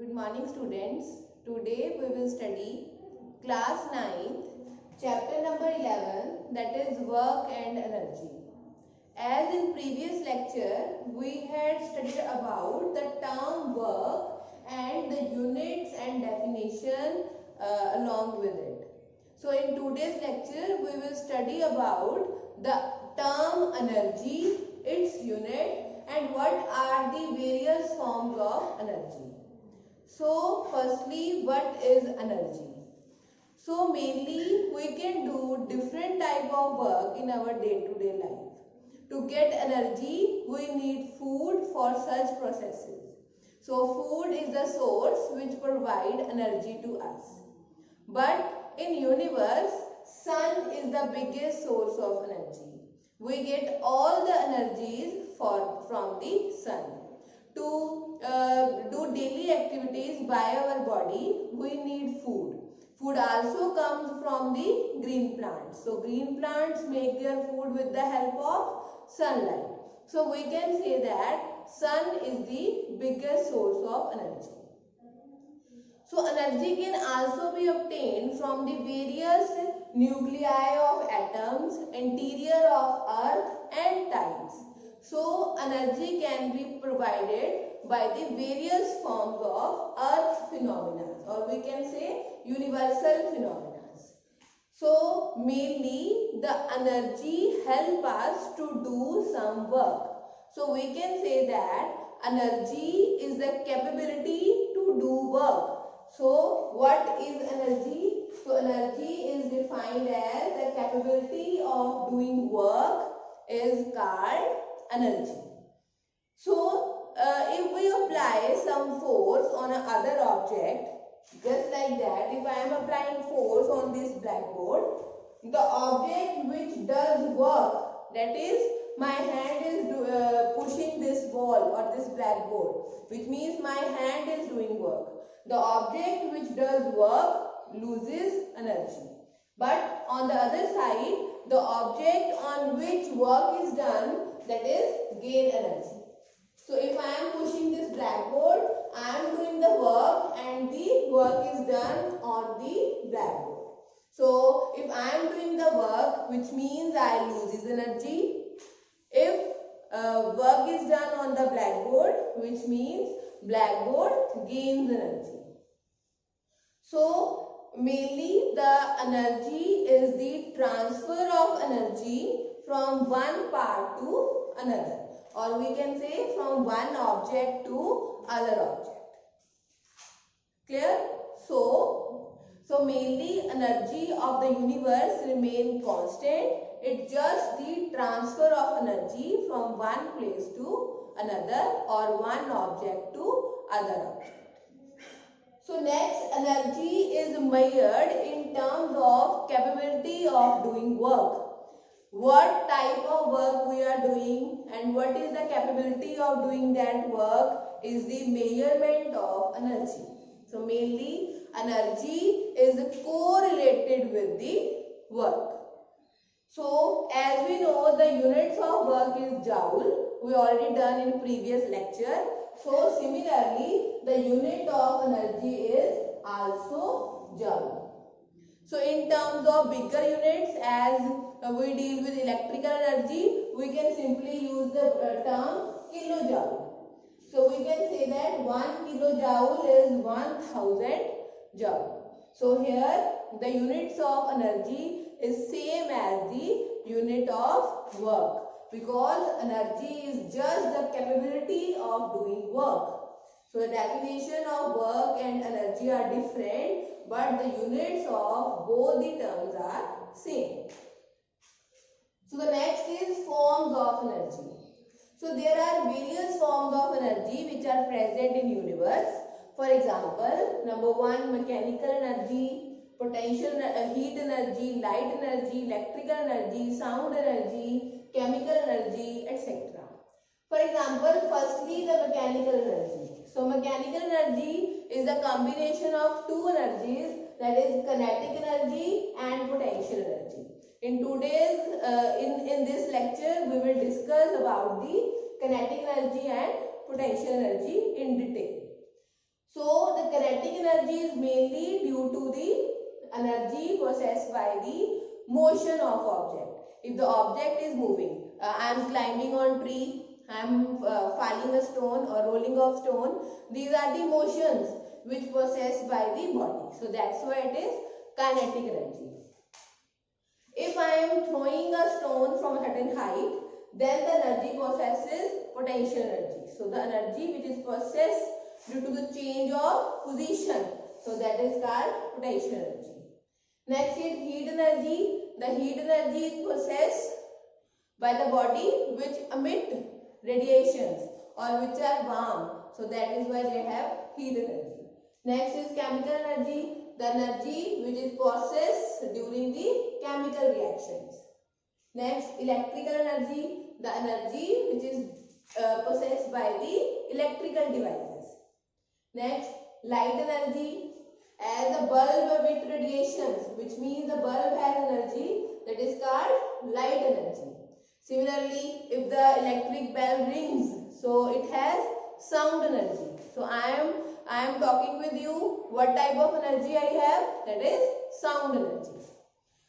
Good morning students. Today we will study class 9th chapter number 11, that is work and energy. As in previous lecture we had studied about the term work and the units and definition along with it. So in today's lecture we will study about the term energy, its unit, and what are the various forms of energy. So firstly, what is energy? So mainly we can do different type of work in our day-to-day life. To get energy, we need food for such processes. So food is the source which provide energy to us. But in universe, sun is the biggest source of energy. We get all the energies from the sun. To do daily activities by our body, we need food. Food also comes from the green plants. So green plants make their food with the help of sunlight. So we can say that sun is the biggest source of energy. So energy can also be obtained from the various nuclei of atoms, interior of earth and tides. So energy can be provided by the various forms of earth phenomena, or we can say universal phenomena. So mainly the energy help us to do some work. So we can say that energy is the capability to do work. So what is energy? So energy is defined as the capability of doing work is called energy. So if we apply some force on another object, just like that, if I am applying force on this blackboard, the object which does work, that is my hand is pushing this wall or this blackboard, which means my hand is doing work. The object which does work loses energy. But on the other side, the object on which work is done, that is gain energy. So if I am pushing this blackboard, I am doing the work and the work is done on the blackboard. So if I am doing the work, which means I loses energy. If work is done on the blackboard, which means blackboard gains energy. So mainly the energy is the transfer of energy from one part to another, or we can say from one object to other object. Clear? So mainly energy of the universe remain constant. It's just the transfer of energy from one place to another, or one object to other object. So next, energy is measured in terms of capability of doing work. What type of work we are doing and what is the capability of doing that work is the measurement of energy. So mainly energy is correlated with the work. So as we know, the units of work is joule. We already done in previous lecture. So similarly, the unit of energy is also joule. So in terms of bigger units, as we deal with electrical energy, we can simply use the term kilojoule. So we can say that 1 kilojoule is 1000 joule. So here the units of energy is same as the unit of work, because energy is just the capability of doing work. So the definition of work and energy are different, but the units of both the terms are same. So the next is forms of energy. So there are various forms of energy which are present in universe. For example, number 1, mechanical energy, potential heat energy, light energy, electrical energy, sound energy, chemical energy, etc. For example, firstly the mechanical energy. So mechanical energy is a combination of two energies, that is kinetic energy and potential energy. In today's in this lecture we will discuss about the kinetic energy and potential energy in detail. So the energy is mainly due to the energy possessed by the motion of object. If the object is moving, I am climbing on tree, I am falling a stone or rolling off stone, these are the motions which possessed by the body. So that's why it is kinetic energy. If I am throwing a stone from a certain height, then the energy possesses potential energy. So the energy which is possessed due to the change of position, so that is called potential energy. Next is heat energy. The heat energy is possessed by the body which emit radiations or which are warm. So that is why they have heat energy. Next is chemical energy. The energy which is possessed during the chemical reactions. Next, electrical energy. The energy which is possessed by the electrical devices. Next, light energy. As a bulb emits radiations, which means the bulb has energy, that is called light energy. Similarly, if the electric bell rings, so it has sound energy. So I am talking with you. What type of energy I have? That is sound energy.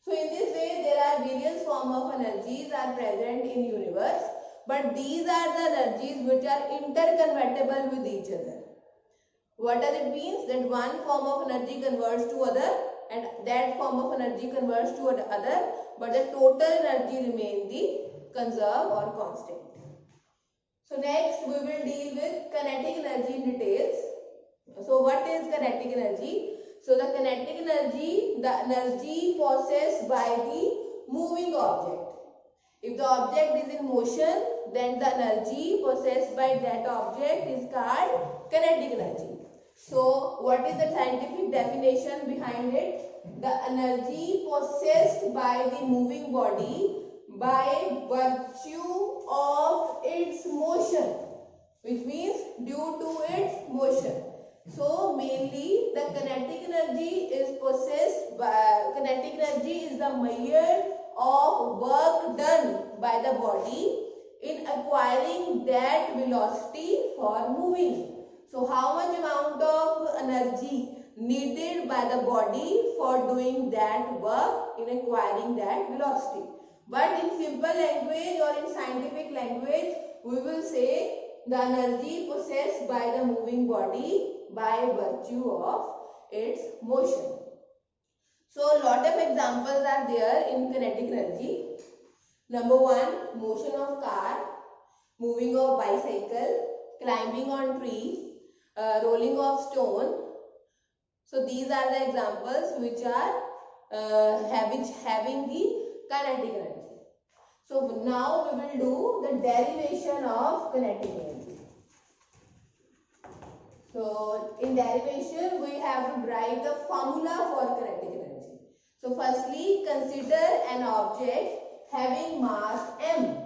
So in this way, there are various forms of energies are present in universe, but these are the energies which are interconvertible with each other. What does it mean? That one form of energy converts to other and that form of energy converts to other, but the total energy remains the conserved or constant. So next we will deal with kinetic energy in details. So what is kinetic energy? So the kinetic energy, the energy possessed by the moving object. If the object is in motion, then the energy possessed by that object is called kinetic energy. So what is the scientific definition behind it? The energy possessed by the moving body by virtue of its motion, which means due to its motion. So mainly the kinetic energy is possessed by, kinetic energy is the measure of work done by the body in acquiring that velocity for moving. So how much amount of energy needed by the body for doing that work in acquiring that velocity. But in simple language or in scientific language, we will say the energy possessed by the moving body by virtue of its motion. So a lot of examples are there in kinetic energy. Number one, motion of car, moving of bicycle, climbing on tree, rolling off stone. So these are the examples which are having the kinetic energy. So now we will do the derivation of kinetic energy. So in derivation we have to derive the formula for kinetic energy. So firstly consider an object having mass m.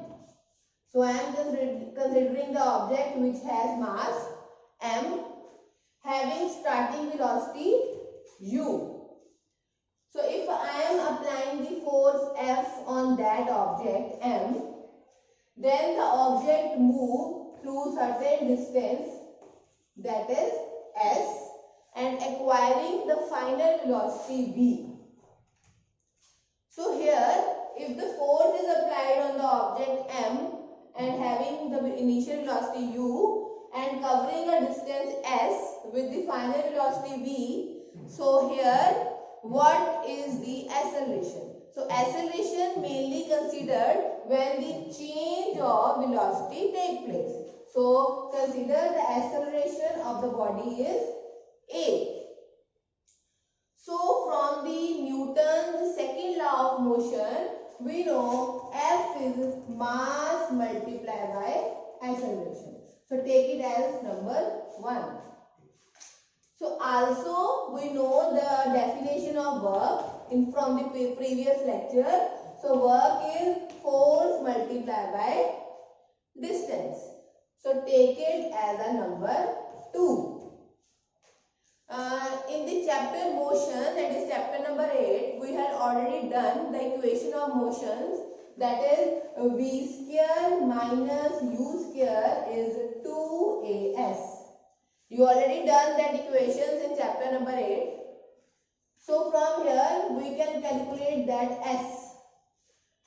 So I am considering the object which has mass m having starting velocity u. So if I am applying the force F on that object m, then the object moves through certain distance, that is s, and acquiring the final velocity v. So here if the force is applied on the object m and having the initial velocity u and covering a distance s with the final velocity v, so here what is the acceleration? So acceleration mainly considered when the change of velocity take place. So consider the acceleration of the body is a. So from the Newton's second law of motion, we know F is mass multiplied by acceleration. So take it as number 1. So also we know the definition of work from the previous lecture. So work is force multiplied by distance. So take it as a number 2. In the chapter motion, that is chapter number 8, we had already done the equation of motions, that is v square minus u square is 2as. You already done that equations in chapter number 8. So from here we can calculate that S.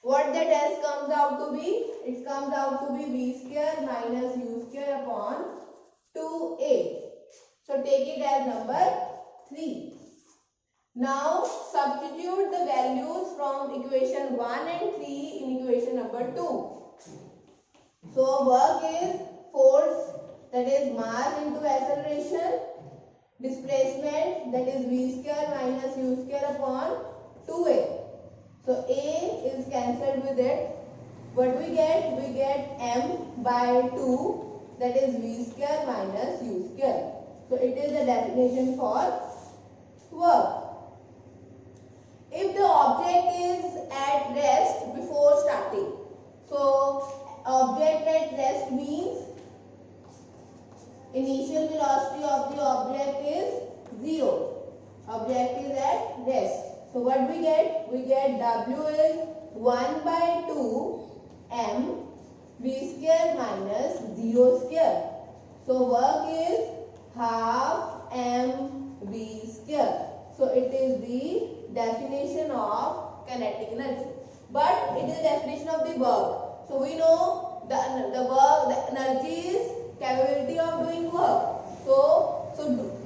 What that S comes out to be? It comes out to be V square minus U square upon 2A. So take it as number 3. Now substitute the values from equation 1 and 3 in equation number 2. So work is force, that is mass into acceleration, displacement, that is V square minus U square upon 2A. So A is cancelled with it. What we get? We get M by 2, that is V square minus U square. So it is the definition for work. If the object is at rest before starting, so object at rest means initial velocity of the object is 0. Object is at rest. So what we get? We get W is 1 by 2 M V square minus 0 square. So work is half M V square. So it is the definition of kinetic energy. But it is the definition of the work. So we know the work, the energy is capability of doing work. So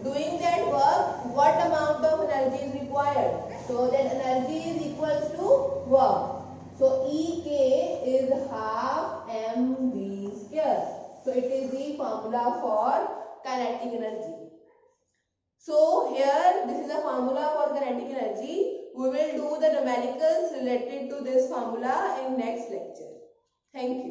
doing that work, what amount of energy is required? So that energy is equals to work. So EK is half mv square. So it is the formula for kinetic energy. So here this is a formula for kinetic energy. We will do the numericals related to this formula in next lecture. Thank you.